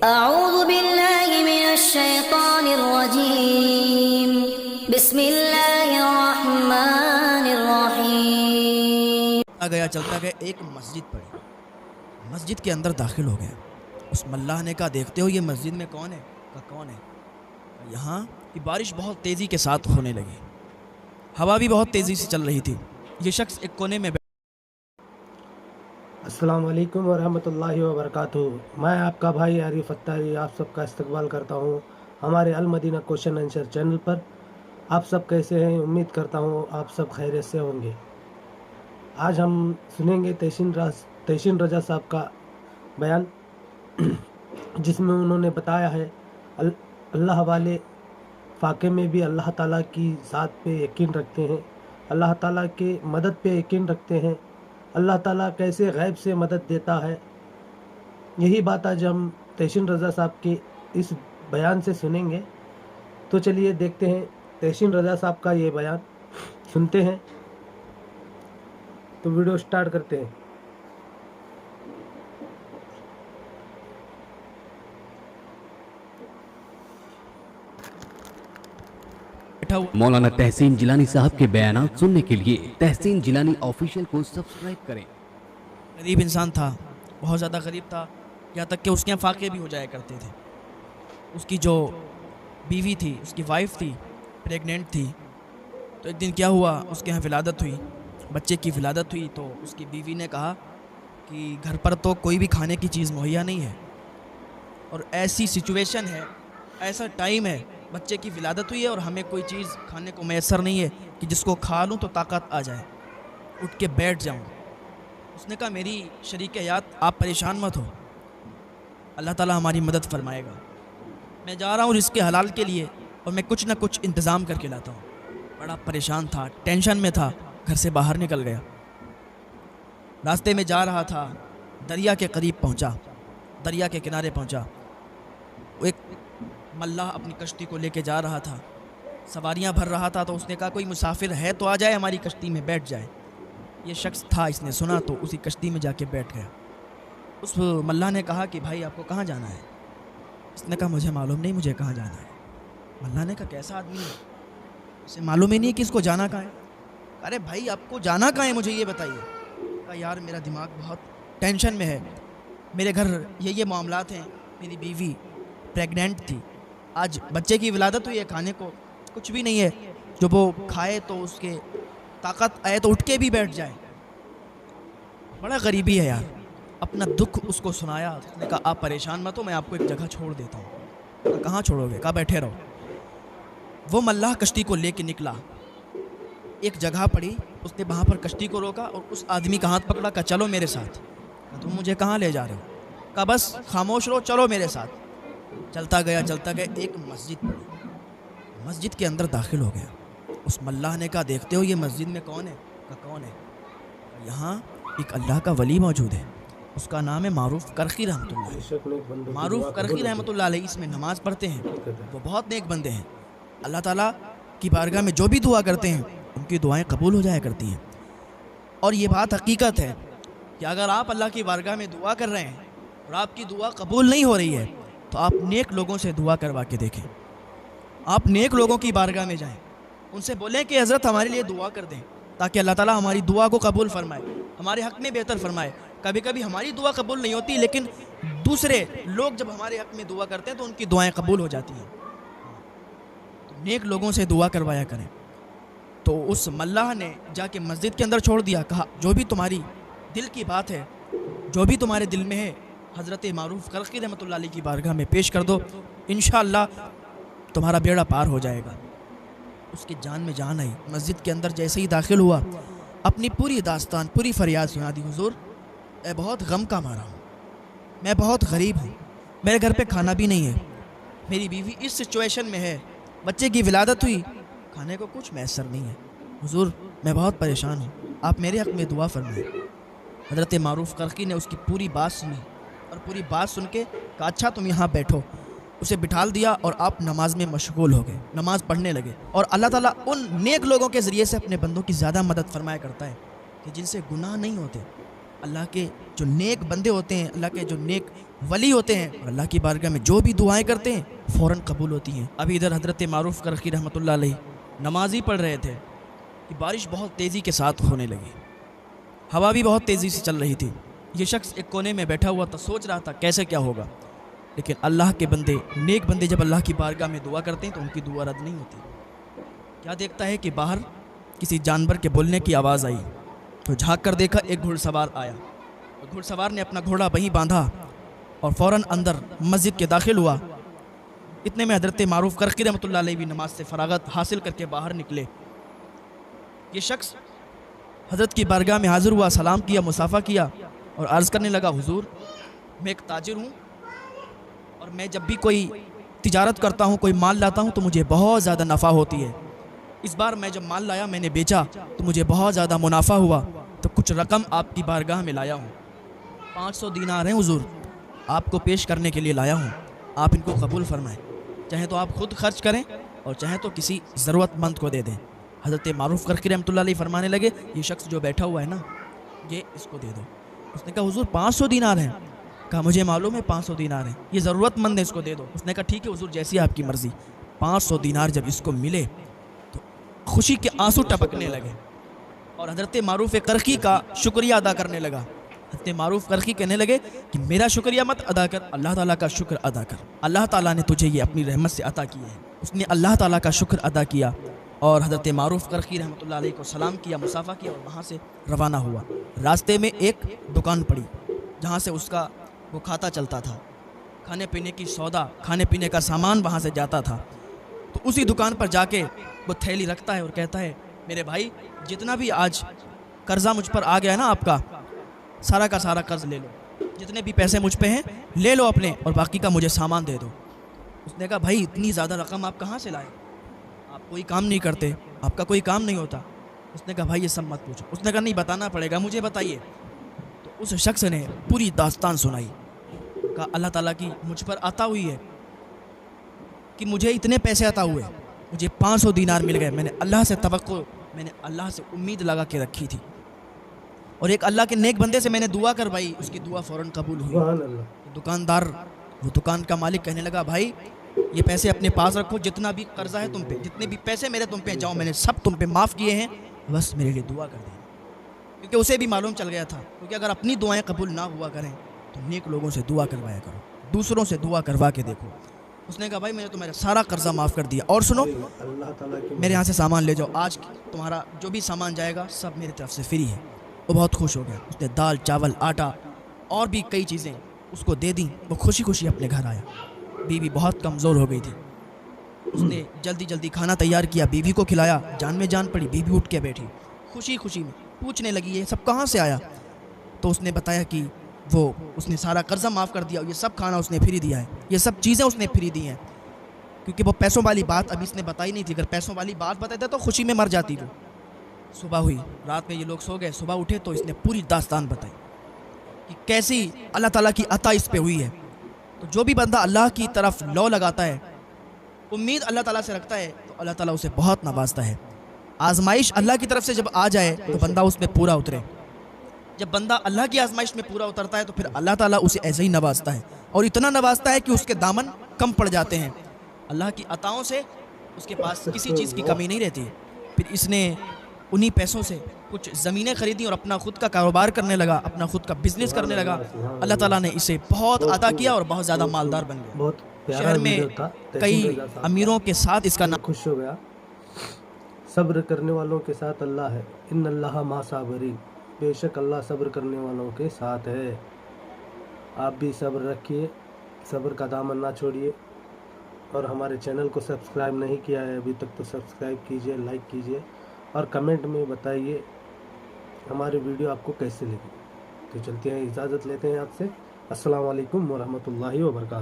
اعوذ باللہ من الشیطان الرجیم بسم اللہ الرحمن الرحیم۔ گیا چلتا گیا ایک مسجد پڑی، مسجد کے اندر داخل ہو گیا۔ اس ملاح نے کہا دیکھتے ہو یہ مسجد میں کون ہے؟ کہا کون ہے؟ یہاں کی بارش بہت تیزی کے ساتھ ہونے لگی، ہوا بھی بہت تیزی سے چل رہی تھی۔ یہ شخص ایک کونے میں السلام علیکم ورحمۃ اللہ وبرکاتہ۔ میں آپ کا بھائی عارف اتاری آپ سب کا استقبال کرتا ہوں ہمارے المدینہ کوشچن آنسر چینل پر۔ آپ سب کیسے ہیں؟ امید کرتا ہوں آپ سب خیریت سے ہوں گے۔ آج ہم سنیں گے تحسین رضا صاحب کا بیان، جس میں انہوں نے بتایا ہے اللہ والے فاقے میں بھی اللہ تعالیٰ کی ذات پہ یقین رکھتے ہیں، اللہ تعالیٰ کے مدد پہ یقین رکھتے ہیں، اللہ تعالیٰ کیسے غیب سے مدد دیتا ہے۔ یہی بات آج ہم تحسین رضا صاحب کے اس بیان سے سنیں گے۔ تو چلیے دیکھتے ہیں تحسین رضا صاحب کا یہ بیان، سنتے ہیں۔ تو ویڈیو سٹارٹ کرتے ہیں۔ مولانا تحسین جیلانی صاحب کے بیانات سننے کے لیے تحسین جیلانی آفیشیل کو سبسکرائب کریں۔ غریب انسان تھا، بہت زیادہ غریب تھا، یہاں تک کہ اس کے فاقے بھی ہو جایا کرتے تھے۔ اس کی جو بیوی تھی، اس کی وائف تھی، پریگننٹ تھی۔ تو ایک دن کیا ہوا، اس کے یہاں ولادت ہوئی، بچے کی ولادت ہوئی۔ تو اس کی بیوی نے کہا کہ گھر پر تو کوئی بھی کھانے کی چیز مہیا نہیں ہے، اور ایسی سچویشن ہے، ایسا ٹائم ہے، بچے کی ولادت ہوئی ہے اور ہمیں کوئی چیز کھانے کو میسر نہیں ہے کہ جس کو کھا لوں تو طاقت آ جائے، اٹھ کے بیٹھ جاؤں۔ اس نے کہا میری شریک حیات آپ پریشان مت ہو، اللہ تعالیٰ ہماری مدد فرمائے گا۔ میں جا رہا ہوں رزق کے حلال کے لیے، اور میں کچھ نہ کچھ انتظام کر کے لاتا ہوں۔ بڑا پریشان تھا، ٹینشن میں تھا، گھر سے باہر نکل گیا۔ راستے میں جا رہا تھا، دریا کے قریب پہنچا، دریا کے کنارے پہنچا۔ ایک ملاح اپنی کشتی کو لے کے جا رہا تھا، سواریاں بھر رہا تھا۔ تو اس نے کہا کوئی مسافر ہے تو آ جائے ہماری کشتی میں بیٹھ جائے۔ یہ شخص تھا، اس نے سنا تو اسی کشتی میں جا کے بیٹھ گیا۔ اس ملاح نے کہا کہ بھائی آپ کو کہاں جانا ہے؟ اس نے کہا مجھے معلوم نہیں مجھے کہاں جانا ہے۔ ملاح نے کہا کیسا آدمی ہے، اسے معلوم ہی نہیں کہ اس کو جانا کہاں ہے۔ ارے بھائی آپ کو جانا کہاں ہے مجھے یہ بتائیے۔ کہا یار میرا دماغ بہت ٹینشن میں ہے، میرے گھر یہ معاملات ہیں، میری بیوی پریگننٹ تھی، آج بچے کی ولادت ہوئی ہے، کھانے کو کچھ بھی نہیں ہے جو وہ کھائے تو اس کے طاقت آئے تو اٹھ کے بھی بیٹھ جائے۔ بڑا غریبی ہے یار۔ اپنا دکھ اس کو سنایا۔ اس نے کہا آپ پریشان مت ہو، میں آپ کو ایک جگہ چھوڑ دیتا ہوں۔ کہا کہاں چھوڑو گے؟ کہا بیٹھے رہو۔ وہ ملاح کشتی کو لے کے نکلا، ایک جگہ پڑی، اس نے وہاں پر کشتی کو روکا اور اس آدمی کا ہاتھ پکڑا، کہا چلو میرے ساتھ۔ کہا تم مجھے کہاں لے جا رہے ہو؟ کہا بس خاموش رہو، چلو میرے ساتھ۔ چلتا گیا ایک مسجد پڑی، مسجد کے اندر داخل ہو گیا۔ اس ملاح نے کہا دیکھتے ہو یہ مسجد میں کون ہے؟ کہا کون ہے؟ یہاں ایک اللہ کا ولی موجود ہے، اس کا نام ہے معروف کرخی رحمۃ اللہ علیہ۔ معروف کرخی رحمۃ اللہ علیہ اس میں نماز پڑھتے ہیں، وہ بہت نیک بندے ہیں، اللہ تعالیٰ کی بارگاہ میں جو بھی دعا کرتے ہیں ان کی دعائیں قبول ہو جایا کرتی ہیں۔ اور یہ بات حقیقت ہے کہ اگر آپ اللہ کی بارگاہ میں دعا کر رہے ہیں اور آپ کی دعا قبول نہیں ہو رہی ہے تو آپ نیک لوگوں سے دعا کروا کے دیکھیں۔ آپ نیک لوگوں کی بارگاہ میں جائیں، ان سے بولیں کہ حضرت ہمارے لیے دعا کر دیں تاکہ اللہ تعالیٰ ہماری دعا کو قبول فرمائے، ہمارے حق میں بہتر فرمائے۔ کبھی کبھی ہماری دعا قبول نہیں ہوتی، لیکن دوسرے لوگ جب ہمارے حق میں دعا کرتے ہیں تو ان کی دعائیں قبول ہو جاتی ہیں۔ تو نیک لوگوں سے دعا کروایا کریں۔ تو اس ملاح نے جا کے مسجد کے اندر چھوڑ دیا، کہا جو بھی تمہاری دل کی بات ہے، جو بھی تمہارے دل میں ہے، حضرت معروف کرخی رحمۃ اللہ علیہ کی بارگاہ میں پیش کر دو، انشاءاللہ تمہارا بیڑا پار ہو جائے گا۔ اس کی جان میں جان آئی، مسجد کے اندر جیسے ہی داخل ہوا اپنی پوری داستان، پوری فریاد سنا دی، حضور میں بہت غم کا مارا ہوں، میں بہت غریب ہوں، میرے گھر پہ کھانا بھی نہیں ہے، میری بیوی اس سچویشن میں ہے، بچے کی ولادت ہوئی، کھانے کو کچھ میسر نہیں ہے، حضور میں بہت پریشان ہوں، آپ میرے حق میں دعا فرمائیں۔ حضرت معروف کرخی نے اس کی پوری بات سنی، اور پوری بات سن کے کہا اچھا تم یہاں بیٹھو۔ اسے بٹھال دیا اور آپ نماز میں مشغول ہو گئے، نماز پڑھنے لگے۔ اور اللہ تعالیٰ ان نیک لوگوں کے ذریعے سے اپنے بندوں کی زیادہ مدد فرمایا کرتا ہے کہ جن سے گناہ نہیں ہوتے، اللہ کے جو نیک بندے ہوتے ہیں، اللہ کے جو نیک ولی ہوتے ہیں، اللہ کی بارگاہ میں جو بھی دعائیں کرتے ہیں فوراً قبول ہوتی ہیں۔ ابھی ادھر حضرت معروف کرخی رحمۃ اللہ علیہ نماز ہی پڑھ رہے تھے کہ بارش بہت تیزی کے ساتھ ہونے لگی، ہوا بھی بہت تیزی سے چل رہی تھی۔ یہ شخص ایک کونے میں بیٹھا ہوا تھا، سوچ رہا تھا کیسے کیا ہوگا، لیکن اللہ کے بندے، نیک بندے جب اللہ کی بارگاہ میں دعا کرتے ہیں تو ان کی دعا رد نہیں ہوتی۔ کیا دیکھتا ہے کہ باہر کسی جانور کے بولنے کی آواز آئی، تو جھانک کر دیکھا ایک گھڑ سوار آیا، اور گھڑ سوار نے اپنا گھوڑا وہیں باندھا اور فوراً اندر مسجد کے داخل ہوا۔ اتنے میں حضرت معروف کرخی رحمۃ اللہ علیہ بھی نماز سے فراغت حاصل کر کے باہر نکلے۔ یہ شخص حضرت کی بارگاہ میں حاضر ہوا، سلام کیا، مصافحہ کیا اور عرض کرنے لگا، حضور میں ایک تاجر ہوں اور میں جب بھی کوئی تجارت کرتا ہوں، کوئی مال لاتا ہوں تو مجھے بہت زیادہ نفع ہوتی ہے۔ اس بار میں جب مال لایا، میں نے بیچا تو مجھے بہت زیادہ منافع ہوا، تو کچھ رقم آپ کی بارگاہ میں لایا ہوں۔ 500 دینار ہیں حضور، آپ کو پیش کرنے کے لیے لایا ہوں، آپ ان کو قبول فرمائیں، چاہے تو آپ خود خرچ کریں اور چاہے تو کسی ضرورت مند کو دے دیں۔ حضرت معروف کرخی رحمۃ اللہ علیہ فرمانے لگے، یہ شخص جو بیٹھا ہوا ہے نا، یہ اس کو دے دو۔ اس نے کہا حضور 500 دینار ہیں؟ کہا مجھے معلوم ہے 500 دینار ہیں، یہ ضرورت مند ہے، اس کو دے دو۔ اس نے کہا ٹھیک ہے حضور، جیسی آپ کی مرضی۔ 500 دینار جب اس کو ملے تو خوشی کے آنسو ٹپکنے لگے اور حضرت معروف کرخی کا شکریہ ادا کرنے لگا۔ حضرت معروف کرخی کہنے لگے کہ میرا شکریہ مت ادا کر، اللہ تعالیٰ کا شکر ادا کر، اللہ تعالیٰ نے تجھے یہ اپنی رحمت سے عطا کیا ہے۔ اس نے اللہ تعالیٰ کا شکر ادا کیا اور حضرت معروف کرخی رحمۃ اللہ علیہ کو سلام کیا، مصافحہ کیا اور وہاں سے روانہ ہوا۔ راستے میں ایک دکان پڑی جہاں سے اس کا وہ کھاتا چلتا تھا، کھانے پینے کی سودا، کھانے پینے کا سامان وہاں سے جاتا تھا۔ تو اسی دکان پر جا کے وہ تھیلی رکھتا ہے اور کہتا ہے، میرے بھائی جتنا بھی آج قرضہ مجھ پر آ گیا ہے نا آپ کا، سارا کا سارا قرض لے لو، جتنے بھی پیسے مجھ پہ ہیں لے لو اپنے، اور باقی کا مجھے سامان دے دو۔ اس نے کہا بھائی اتنی زیادہ رقم آپ کہاں سے لائے، آپ کوئی کام نہیں کرتے، آپ کا کوئی کام نہیں ہوتا۔ اس نے کہا بھائی یہ سب مت پوچھو۔ اس نے کہا نہیں بتانا پڑے گا، مجھے بتائیے۔ تو اس شخص نے پوری داستان سنائی، کہا اللہ تعالیٰ کی مجھ پر عطا ہوئی ہے کہ مجھے اتنے پیسے عطا ہوئے، مجھے 500 دینار مل گئے، میں نے اللہ سے توقع، میں نے اللہ سے امید لگا کے رکھی تھی، اور ایک اللہ کے نیک بندے سے میں نے دعا کروائی، اس کی دعا فوراً قبول ہوئی۔ سبحان اللہ۔ دکاندار، وہ دکان کا مالک کہنے لگا بھائی یہ پیسے اپنے پاس رکھو، جتنا بھی قرضہ ہے تم پہ، جتنے بھی پیسے میرے تم پہ جاؤ، میں نے سب تم پہ معاف کیے ہیں، بس میرے لیے دعا کر دیں۔ کیونکہ اسے بھی معلوم چل گیا تھا، کیونکہ اگر اپنی دعائیں قبول نہ ہوا کریں تو نیک لوگوں سے دعا کروایا کرو، دوسروں سے دعا کروا کے دیکھو۔ اس نے کہا بھائی میں نے تمہارا سارا قرضہ معاف کر دیا، اور سنو اللہ تعالیٰ کی میرے یہاں سے سامان لے جاؤ، آج تمہارا جو بھی سامان جائے گا سب میری طرف سے فری ہے۔ وہ بہت خوش ہو گیا، اس نے دال، چاول، آٹا اور بھی کئی چیزیں اس کو دے دیں، وہ خوشی خوشی اپنے گھر آیا۔ بیوی بہت کمزور ہو گئی تھی، اس نے جلدی جلدی کھانا تیار کیا، بیوی کو کھلایا، جان میں جان پڑی، بیوی اٹھ کے بیٹھی خوشی خوشی میں پوچھنے لگی یہ سب کہاں سے آیا؟ تو اس نے بتایا کہ وہ اس نے سارا قرضہ معاف کر دیا، اور یہ سب کھانا اس نے فری دیا ہے، یہ سب چیزیں اس نے فری دی ہیں، کیونکہ وہ پیسوں والی بات ابھی اس نے بتائی نہیں تھی، اگر پیسوں والی بات بتاتا تو خوشی میں مر جاتی وہ۔ صبح ہوئی، رات میں یہ لوگ سو گئے، صبح اٹھے تو اس نے پوری داستان بتائی کہ کیسی اللہ تعالیٰ کی عطا اس پہ ہوئی ہے۔ تو جو بھی بندہ اللہ کی طرف لو لگاتا ہے، امید اللہ تعالیٰ سے رکھتا ہے، تو اللہ تعالیٰ اسے بہت نوازتا ہے۔ آزمائش اللہ کی طرف سے جب آ جائے تو بندہ اس میں پورا اترے، جب بندہ اللہ کی آزمائش میں پورا اترتا ہے تو پھر اللہ تعالیٰ اسے ایسے ہی نوازتا ہے، اور اتنا نوازتا ہے کہ اس کے دامن کم پڑ جاتے ہیں، اللہ کی عطاؤں سے اس کے پاس کسی چیز کی کمی نہیں رہتی۔ پھر اس نے انہی پیسوں سے کچھ زمینیں خریدیں اور اپنا خود کا کاروبار کرنے لگا، اپنا خود کا بزنس کرنے لگا۔ اللہ تعالیٰ نے اسے بہت عطا کیا اور بہت زیادہ مالدار بن گیا۔ بہت پیارا شہر میں ویڈیو تھا، کئی تحسین رضا صاحب کا۔ امیروں کے ساتھ اس کا نام خوش ہو گیا۔ صبر کرنے والوں کے ساتھ اللہ ہے، ان اللہ مع صابرین، بے شک اللہ صبر کرنے والوں کے ساتھ ہے۔ آپ بھی صبر رکھیے، صبر کا دامن نہ چھوڑیے، اور ہمارے چینل کو سبسکرائب نہیں کیا ہے ابھی تک تو سبسکرائب کیجئے، لائک کیجئے، اور کمنٹ میں بتائیے ہماری ویڈیو آپ کو کیسے لگی۔ تو چلتے ہیں، اجازت لیتے ہیں آپ سے۔ السلام علیکم ورحمۃ اللہ وبرکاتہ۔